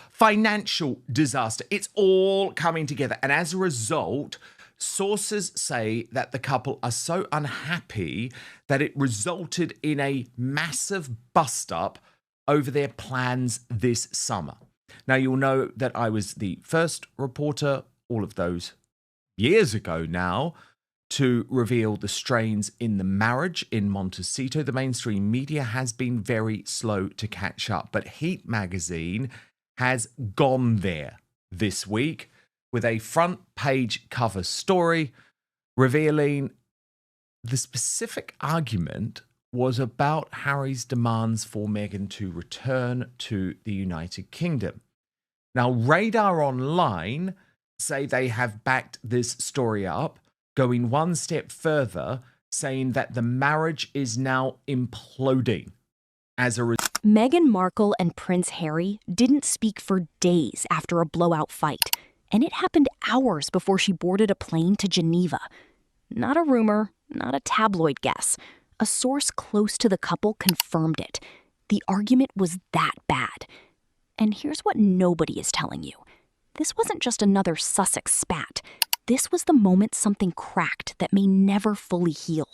financial disaster. It's all coming together. And as a result, sources say that the couple are so unhappy that it resulted in a massive bust-up over their plans this summer. Now, you'll know that I was the first reporter all of those years ago now to reveal the strains in the marriage in Montecito. The mainstream media has been very slow to catch up, but Heat magazine has gone there this week with a front page cover story revealing the specific argument was about Harry's demands for Meghan to return to the United Kingdom. Now, Radar Online say they have backed this story up, going one step further, saying that the marriage is now imploding as a result. Meghan Markle and Prince Harry didn't speak for days after a blowout fight, and it happened hours before she boarded a plane to Geneva. Not a rumor, not a tabloid guess. A source close to the couple confirmed it. The argument was that bad. And here's what nobody is telling you. This wasn't just another Sussex spat. This was the moment something cracked that may never fully heal.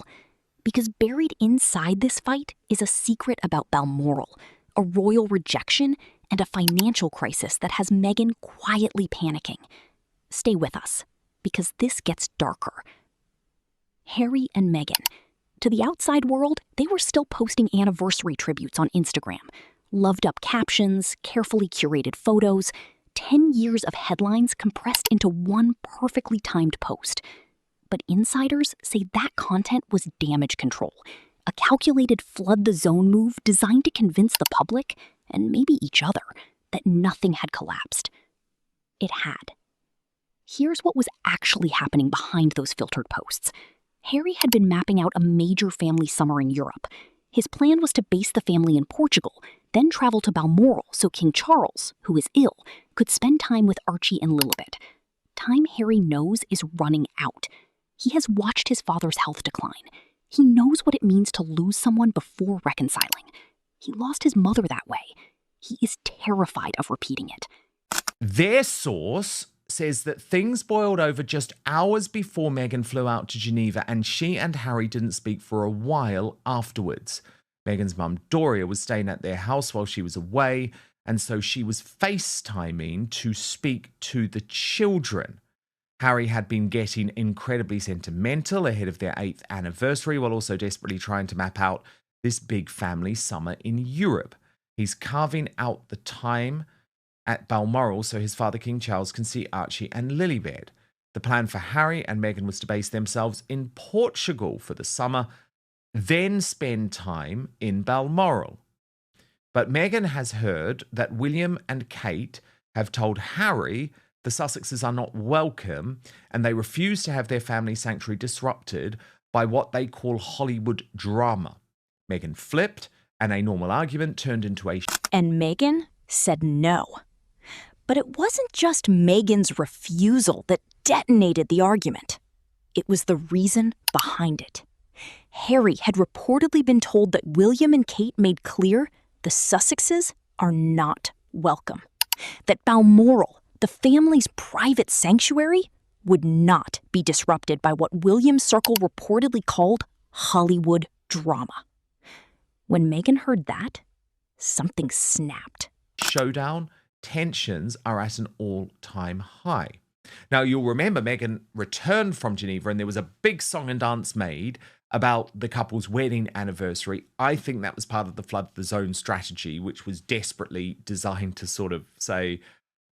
Because buried inside this fight is a secret about Balmoral, a royal rejection, and a financial crisis that has Meghan quietly panicking. Stay with us, because this gets darker. Harry and Meghan. To the outside world, they were still posting anniversary tributes on Instagram. Loved up captions, carefully curated photos, 10 years of headlines compressed into one perfectly timed post. But insiders say that content was damage control, a calculated flood the zone move designed to convince the public, and maybe each other, that nothing had collapsed. It had. Here's what was actually happening behind those filtered posts. Harry had been mapping out a major family summer in Europe. His plan was to base the family in Portugal, then travel to Balmoral so King Charles, who is ill, could spend time with Archie and Lilibet. Time Harry knows is running out. He has watched his father's health decline. He knows what it means to lose someone before reconciling. He lost his mother that way. He is terrified of repeating it. Their source says that things boiled over just hours before Meghan flew out to Geneva, and she and Harry didn't speak for a while afterwards. Meghan's mum, Doria, was staying at their house while she was away, and so she was FaceTiming to speak to the children. Harry had been getting incredibly sentimental ahead of their 8th anniversary, while also desperately trying to map out this big family summer in Europe. He's carving out the time at Balmoral so his father, King Charles, can see Archie and Lilibet. The plan for Harry and Meghan was to base themselves in Portugal for the summer, then spend time in Balmoral. But Meghan has heard that William and Kate have told Harry the Sussexes are not welcome and they refuse to have their family sanctuary disrupted by what they call Hollywood drama. Meghan flipped and a normal argument turned into a... And Meghan said no. But it wasn't just Meghan's refusal that detonated the argument. It was the reason behind it. Harry had reportedly been told that William and Kate made clear the Sussexes are not welcome. That Balmoral, the family's private sanctuary, would not be disrupted by what William's circle reportedly called Hollywood drama. When Meghan heard that, something snapped. Showdown. Tensions are at an all-time high. Now, you'll remember Meghan returned from Geneva and there was a big song and dance made about the couple's wedding anniversary. I think that was part of the flood the zone strategy, which was desperately designed to sort of say,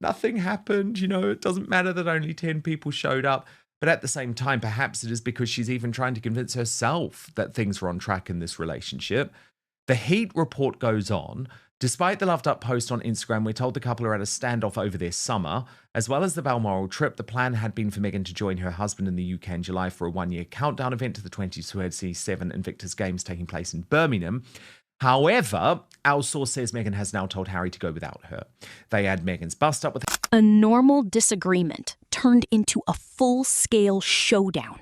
nothing happened, it doesn't matter that only 10 people showed up. But at the same time, perhaps it is because she's even trying to convince herself that things are on track in this relationship. The Heat report goes on. Despite the loved-up post on Instagram, we're told the couple are at a standoff over their summer. As well as the Balmoral trip, the plan had been for Meghan to join her husband in the UK in July for a one-year countdown event to the 2027 Invictus Games taking place in Birmingham. However, our source says Meghan has now told Harry to go without her. They add Meghan's bust-up with... A normal disagreement turned into a full-scale showdown.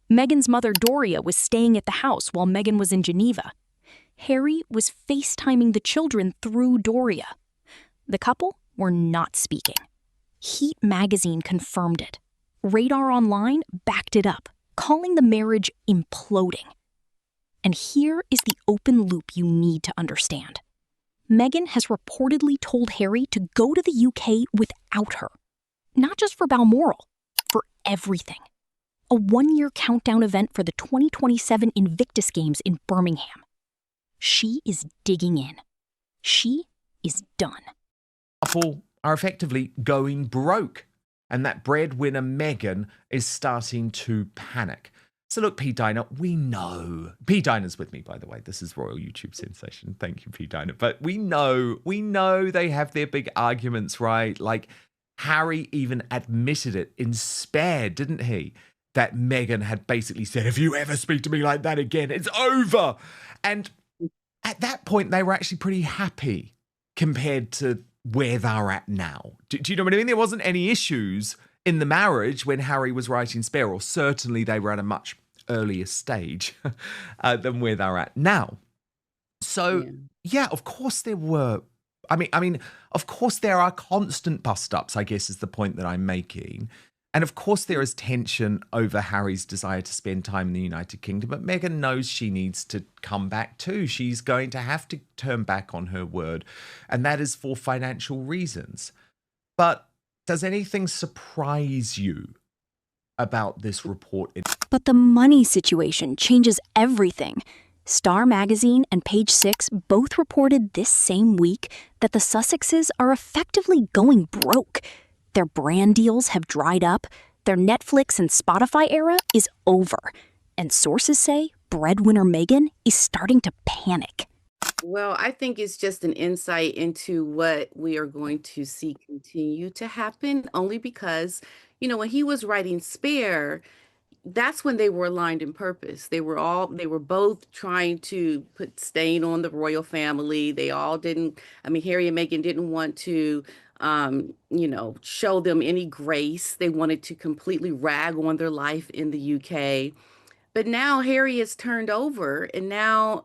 Meghan's mother, Doria, was staying at the house while Meghan was in Geneva. Harry was FaceTiming the children through Doria. The couple were not speaking. Heat magazine confirmed it. Radar Online backed it up, calling the marriage imploding. And here is the open loop you need to understand. Meghan has reportedly told Harry to go to the UK without her. Not just for Balmoral, for everything. A one-year countdown event for the 2027 Invictus Games in Birmingham. She is digging in. She is done. Couple are effectively going broke, and that breadwinner Meghan is starting to panic. So look, P. Diner, we know. P. Diner's with me, by the way. This is Royal YouTube Sensation. Thank you, P. Diner. But we know they have their big arguments, right? Like, Harry even admitted it in Spare, didn't he? That Meghan had basically said, if you ever speak to me like that again, it's over. And at that point, they were actually pretty happy compared to where they're at now. Do you know what I mean? There wasn't any issues in the marriage when Harry was writing Spare, or certainly they were at a much earlier stage than where they're at now. So, yeah, of course there were. I mean, of course there are constant bust-ups, I guess is the point that I'm making. And of course there is tension over Harry's desire to spend time in the United Kingdom, but Meghan knows she needs to come back too. She's going to have to turn back on her word, and that is for financial reasons. But does anything surprise you about this report? But the money situation changes everything. Star Magazine and Page Six both reported this same week that the Sussexes are effectively going broke. Their brand deals have dried up, their Netflix and Spotify era is over, and sources say breadwinner Meghan is starting to panic. Well, I think it's just an insight into what we are going to see continue to happen, only because, when he was writing Spare, that's when they were aligned in purpose. They were both trying to put stain on the royal family. They all didn't, Harry and Meghan didn't want to, show them any grace. They wanted to completely rag on their life in the UK. But now Harry has turned over, and now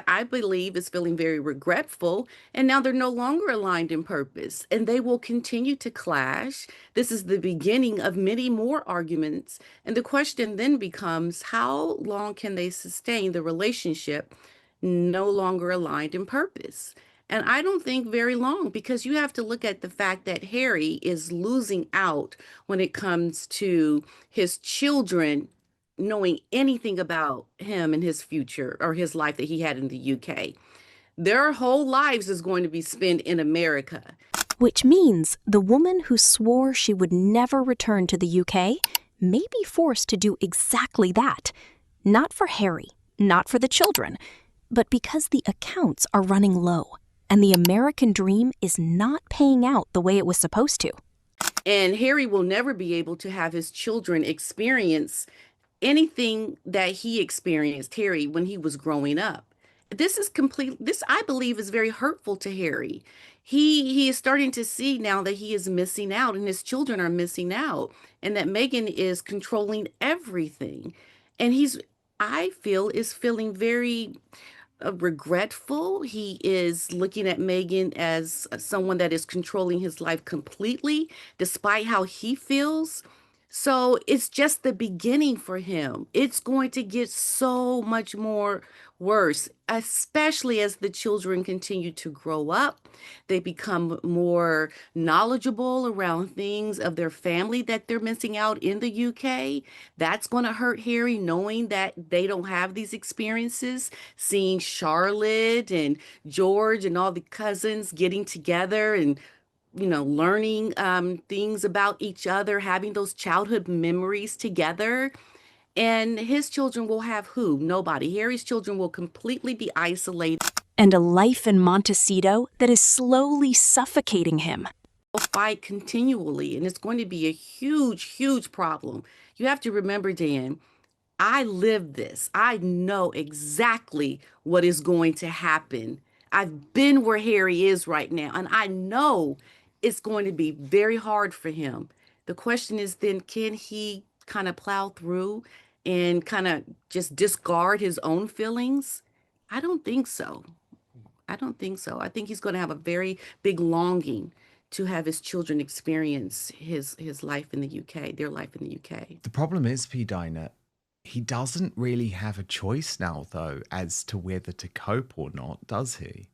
I believe, is feeling very regretful. And now they're no longer aligned in purpose, and they will continue to clash. This is the beginning of many more arguments. And the question then becomes, how long can they sustain the relationship no longer aligned in purpose? And I don't think very long, because you have to look at the fact that Harry is losing out when it comes to his children knowing anything about him and his future or his life that he had in the UK. Their whole lives is going to be spent in America. Which means the woman who swore she would never return to the UK may be forced to do exactly that. Not for Harry, not for the children, but because the accounts are running low and the American dream is not paying out the way it was supposed to. And Harry will never be able to have his children experience anything that he experienced, Harry, when he was growing up. This I believe is very hurtful to Harry. He is starting to see now that he is missing out and his children are missing out, and that Meghan is controlling everything. And I feel, is feeling very regretful. He is looking at Meghan as someone that is controlling his life completely, despite how he feels. So it's just the beginning for him. It's going to get so much more worse, especially as the children continue to grow up. They become more knowledgeable around things of their family that they're missing out in the UK. That's going to hurt Harry, knowing that they don't have these experiences, seeing Charlotte and George and all the cousins getting together and learning things about each other, having those childhood memories together. And his children will have who? Nobody. Harry's children will completely be isolated. And a life in Montecito that is slowly suffocating him. Will fight continually, and it's going to be a huge, huge problem. You have to remember, Dan, I lived this. I know exactly what is going to happen. I've been where Harry is right now, and I know it's going to be very hard for him. The question is then, can he kind of plow through and kind of just discard his own feelings? I don't think so. I don't think so. I think he's going to have a very big longing to have his children experience his life in the UK, their life in the UK. The problem is, P. Dinah, he doesn't really have a choice now, though, as to whether to cope or not, does he?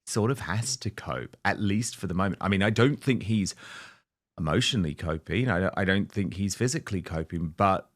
Sort of has to cope, at least for the moment. I mean, I don't think he's emotionally coping. I don't think he's physically coping, but